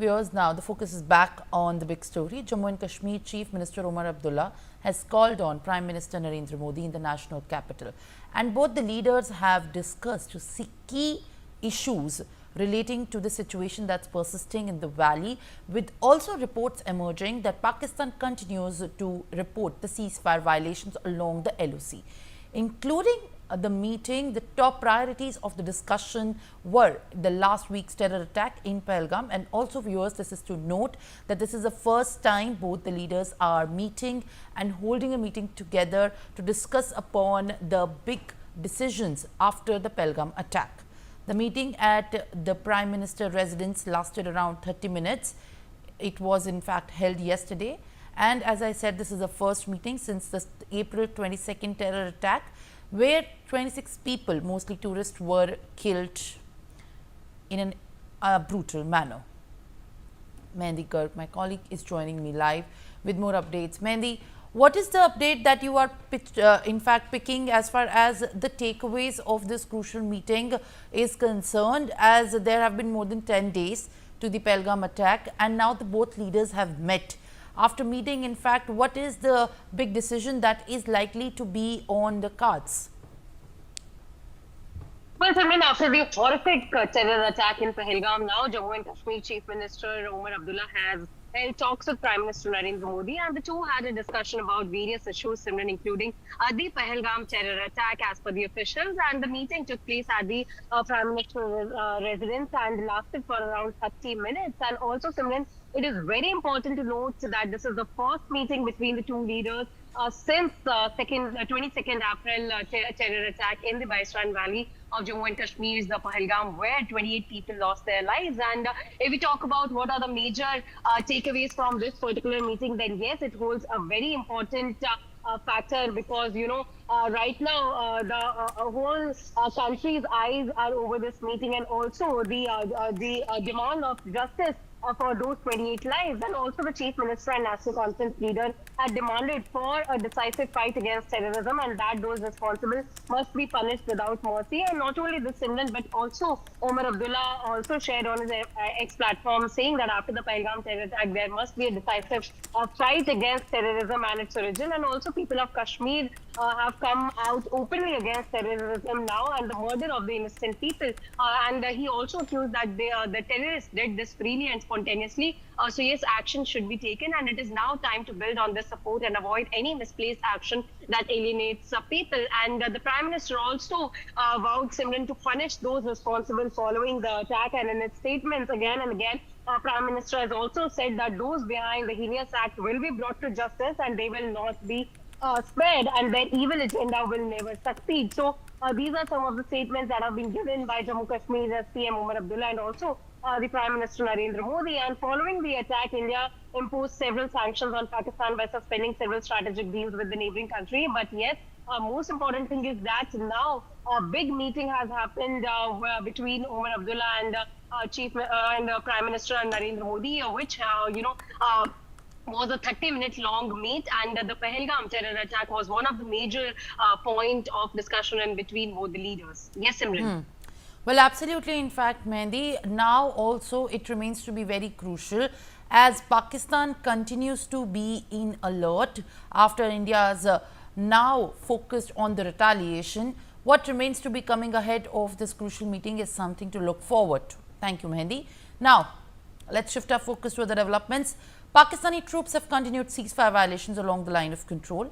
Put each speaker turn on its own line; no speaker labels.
Viewers, now the focus is back on the big story. Jammu and Kashmir Chief Minister Omar Abdullah has called on Prime Minister Narendra Modi in the national capital, and both the leaders have discussed to see key issues relating to the situation that's persisting in the valley, with also reports emerging that Pakistan continues to report the ceasefire violations along the LOC. Including the meeting, the top priorities of the discussion were the last week's terror attack in Pahalgam, and also viewers, this is to note that this is the first time both the leaders are meeting and holding a meeting together to discuss upon the big decisions after the Pahalgam attack. The meeting at the Prime Minister residence lasted around 30 minutes. It was in fact held yesterday, and as I said, this is the first meeting since the April 22nd terror attack, where 26 people, mostly tourists, were killed in a brutal manner. Mehndi Garg, my colleague, is joining me live with more updates. Mehndi, what is the update that you are in fact picking as far as the takeaways of this crucial meeting is concerned, as there have been more than 10 days to the Pahalgam attack and now the both leaders have met? After meeting, in fact, what is the big decision that is likely to be on the cards?
Well, Simran, after the horrific terror attack in Pahalgam, now Jammu and Kashmir Chief Minister Omar Abdullah has held talks with Prime Minister Narendra Modi, and the two had a discussion about various issues, Simran, including the Pahalgam terror attack as per the officials. And the meeting took place at the Prime Minister's residence and lasted for around 30 minutes. And also, Simran, it is very important to note that this is the first meeting between the two leaders since 22nd April terror attack in the Baisran Valley of Jammu and Kashmir's the Pahalgam, where 28 people lost their lives. And if we talk about what are the major takeaways from this particular meeting, then yes, it holds a very important factor, because right now the whole country's eyes are over this meeting, and also the demand of justice for those 28 lives. And also the Chief Minister and National Conference leader had demanded for a decisive fight against terrorism, and that those responsible must be punished without mercy. And not only this, Simran, but also Omar Abdullah also shared on his X platform saying that after the Pahalgam terror attack, there must be a decisive fight against terrorism and its origin. And also people of Kashmir have come out openly against terrorism now and the murder of the innocent people. And he also accused that the terrorists did this freely and spontaneously. So yes, action should be taken, and it is now time to build on this support and avoid any misplaced action that alienates people. And the Prime Minister also vowed, Simran, to punish those responsible following the attack. And in its statements again and again, Prime Minister has also said that those behind the heinous act will be brought to justice and they will not be spared, and their evil agenda will never succeed. So these are some of the statements that have been given by Jammu Kashmir's PM Omar Abdullah and also the Prime Minister Narendra Modi. And following the attack, India imposed several sanctions on Pakistan by suspending several strategic deals with the neighboring country. But yes, most important thing is that now a big meeting has happened between Omar Abdullah and Prime Minister Narendra Modi, which was a 30-minute long meet, and the Pahalgam terror attack was one of the major point of discussion in between both the leaders. Yes, Simran.
Well, absolutely. In fact, Mehndi, now also it remains to be very crucial as Pakistan continues to be in alert after India's now focused on the retaliation. What remains to be coming ahead of this crucial meeting is something to look forward to. Thank you, Mehndi. Now, let's shift our focus to other developments. Pakistani troops have continued ceasefire violations along the line of control.